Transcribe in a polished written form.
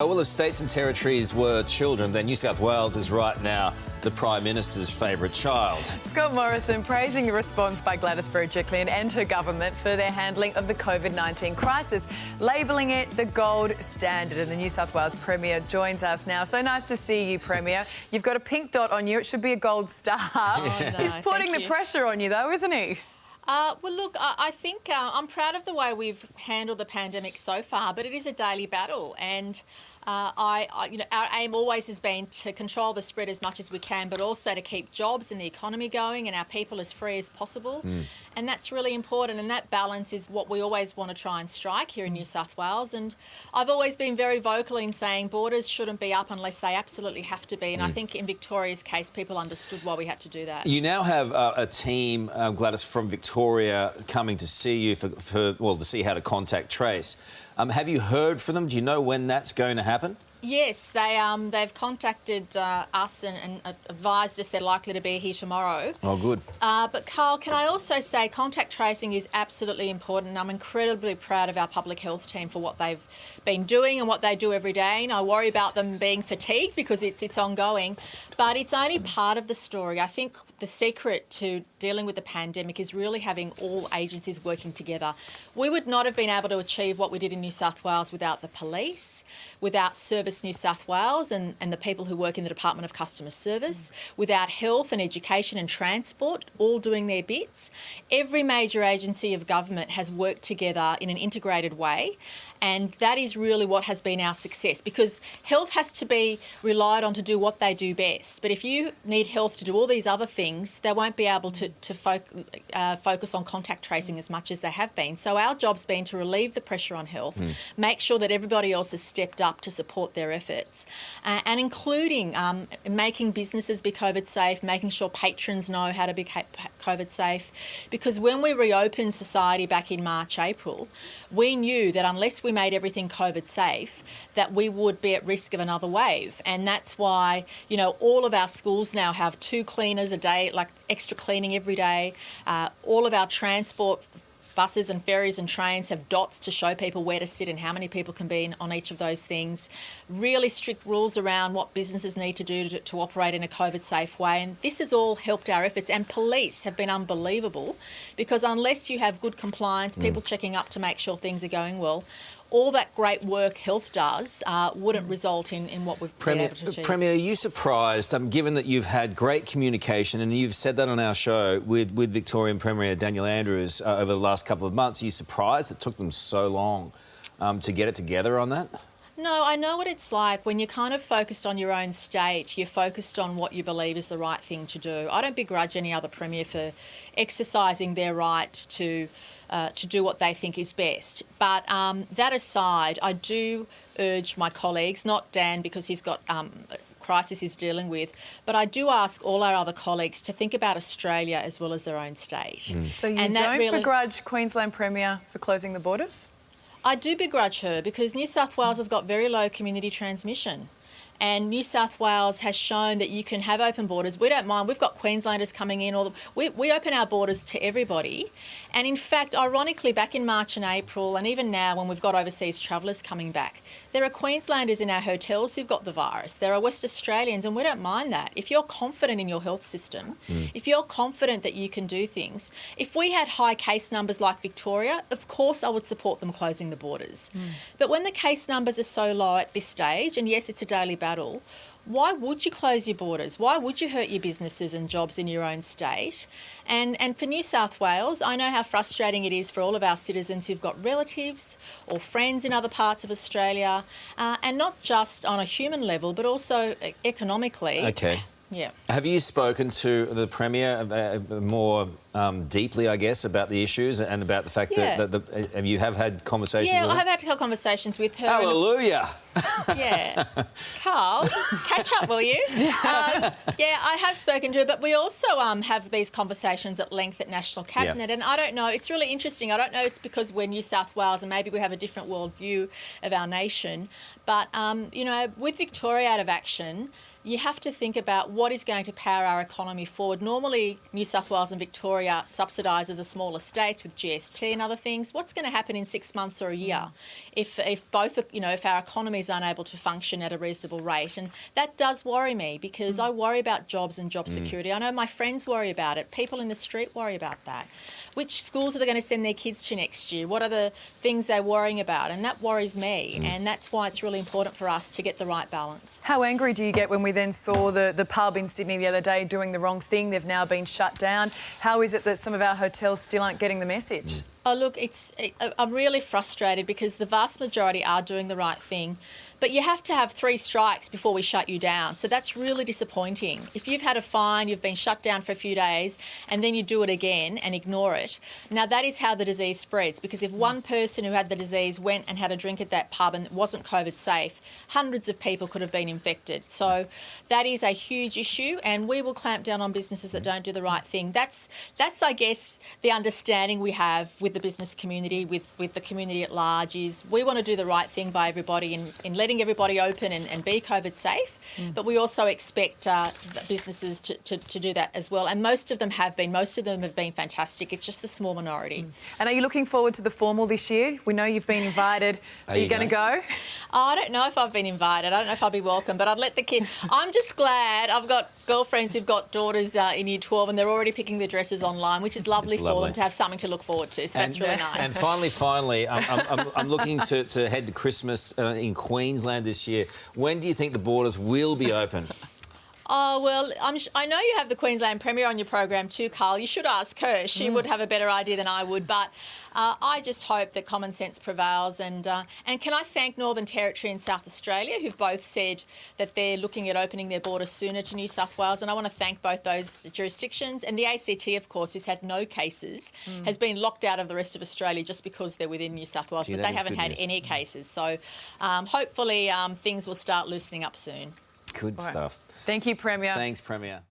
Well, if states and territories were children, then New South Wales is right now the Prime Minister's favourite child. Scott Morrison praising the response by Gladys Berejiklian and her government for their handling of the COVID-19 crisis, labelling it the gold standard. And the New South Wales Premier joins us now. So nice to see you, Premier. You've got a pink dot on you. It should be a gold star. Oh, no, He's putting the pressure on you, though, isn't he? Well, look, I think I'm proud of the way we've handled the pandemic so far, but it is a daily battle, and our aim always has been to control the spread as much as we can, but also to keep jobs and the economy going and our people as free as possible. And that's really important, and that balance is what we always want to try and strike here in New South Wales. And I've always been very vocal in saying borders shouldn't be up unless they absolutely have to be, and I think in Victoria's case, people understood why we had to do that. You now have a team, Gladys, from Victoria coming to see you to see how to contact trace. Have you heard from them? Do you know when that's going to happen? Yes, they've contacted us and advised us they're likely to be here tomorrow. Oh, good. But Karl, can I also say contact tracing is absolutely important. I'm incredibly proud of our public health team for what they've been doing and what they do every day. And I worry about them being fatigued because it's ongoing, but it's only part of the story. I think the secret to dealing with the pandemic is really having all agencies working together. We would not have been able to achieve what we did in New South Wales without the police, without Service New South Wales and the people who work in the Department of Customer Service, without health and education and transport all doing their bits. Every major agency of government has worked together in an integrated way, and that is really what has been our success, because health has to be relied on to do what they do best. But if you need health to do all these other things, they won't be able to focus on contact tracing as much as they have been. So our job's been to relieve the pressure on health, make sure that everybody else has stepped up to support their efforts, and including making businesses be COVID safe, making sure patrons know how to be COVID safe. Because when we reopened society back in March, April, we knew that unless we made everything COVID safe, that we would be at risk of another wave. And that's why, all of our schools now have 2 cleaners a day, like extra cleaning every day. All of our transport buses and ferries and trains have dots to show people where to sit and how many people can be on each of those things. Really strict rules around what businesses need to do to operate in a COVID-safe way. And this has all helped our efforts. And police have been unbelievable, because unless you have good compliance, people checking up to make sure things are going well, all that great work health does wouldn't result in what we've been able to achieve. Premier, are you surprised, given that you've had great communication, and you've said that on our show with Victorian Premier Daniel Andrews over the last couple of months, are you surprised it took them so long to get it together on that? No, I know what it's like when you're kind of focused on your own state, you're focused on what you believe is the right thing to do. I don't begrudge any other Premier for exercising their right to do what they think is best. But that aside, I do urge my colleagues, not Dan because he's got crisis he's dealing with, but I do ask all our other colleagues to think about Australia as well as their own state. So you don't begrudge Queensland Premier for closing the borders? I do begrudge her because New South Wales has got very low community transmission. And New South Wales has shown that you can have open borders. We don't mind. We've got Queenslanders coming in. We open our borders to everybody. And in fact, ironically, back in March and April, and even now when we've got overseas travellers coming back, there are Queenslanders in our hotels who've got the virus. There are West Australians, and we don't mind that. If you're confident in your health system, if you're confident that you can do things, if we had high case numbers like Victoria, of course I would support them closing the borders. But when the case numbers are so low at this stage, and yes, it's a daily battle, why would you close your borders? Why would you hurt your businesses and jobs in your own state? And for New South Wales, I know how frustrating it is for all of our citizens who've got relatives or friends in other parts of Australia, and not just on a human level, but also economically. Okay. Yeah. Have you spoken to the Premier more deeply, I guess, about the issues and about the fact that you have had conversations with her? Yeah, I have had conversations with her. Hallelujah! Yeah. Karl, catch up, will you? I have spoken to her, but we also have these conversations at length at National Cabinet, and I don't know, it's really interesting. I don't know it's because we're New South Wales and maybe we have a different worldview of our nation, but, with Victoria out of action, you have to think about what is going to power our economy forward. Normally, New South Wales and Victoria Victoria subsidises the smaller states with GST and other things. What's going to happen in 6 months or a year if both, if our economy is unable to function at a reasonable rate? And that does worry me, because I worry about jobs and job security. I know my friends worry about it. People in the street worry about that. Which schools are they going to send their kids to next year? What are the things they're worrying about? And that worries me. And that's why it's really important for us to get the right balance. How angry do you get when we then saw the pub in Sydney the other day doing the wrong thing? They've now been shut down. How is it that some of our hotels still aren't getting the message? Oh, look, I'm really frustrated, because the vast majority are doing the right thing. But you have to have 3 strikes before we shut you down. So that's really disappointing. If you've had a fine, you've been shut down for a few days, and then you do it again and ignore it. Now, that is how the disease spreads, because if one person who had the disease went and had a drink at that pub and it wasn't COVID safe, hundreds of people could have been infected. So that is a huge issue, and we will clamp down on businesses that don't do the right thing. That's I guess, the understanding we have with the business community, with the community at large, is we want to do the right thing by everybody in letting everybody open and be COVID safe, but we also expect businesses to do that as well. And most of them have been. Most of them have been fantastic. It's just the small minority. And are you looking forward to the formal this year? We know you've been invited. Are you going to go? Oh, I don't know if I've been invited. I don't know if I'll be welcome, but I'd let the kid. I'm just glad I've got girlfriends who've got daughters in Year 12, and they're already picking their dresses online, which is lovely for them to have something to look forward to. So that's really nice. And finally, I'm looking to head to Christmas in Queensland this year. When do you think the borders will be open? Oh, well, I know you have the Queensland Premier on your program too, Karl. You should ask her. She would have a better idea than I would. But I just hope that common sense prevails. And can I thank Northern Territory and South Australia, who've both said that they're looking at opening their borders sooner to New South Wales. And I want to thank both those jurisdictions. And the ACT, of course, who's had no cases, has been locked out of the rest of Australia just because they're within New South Wales. But they haven't had any cases. So hopefully things will start loosening up soon. Good stuff. Thank you, Premier. Thanks, Premier.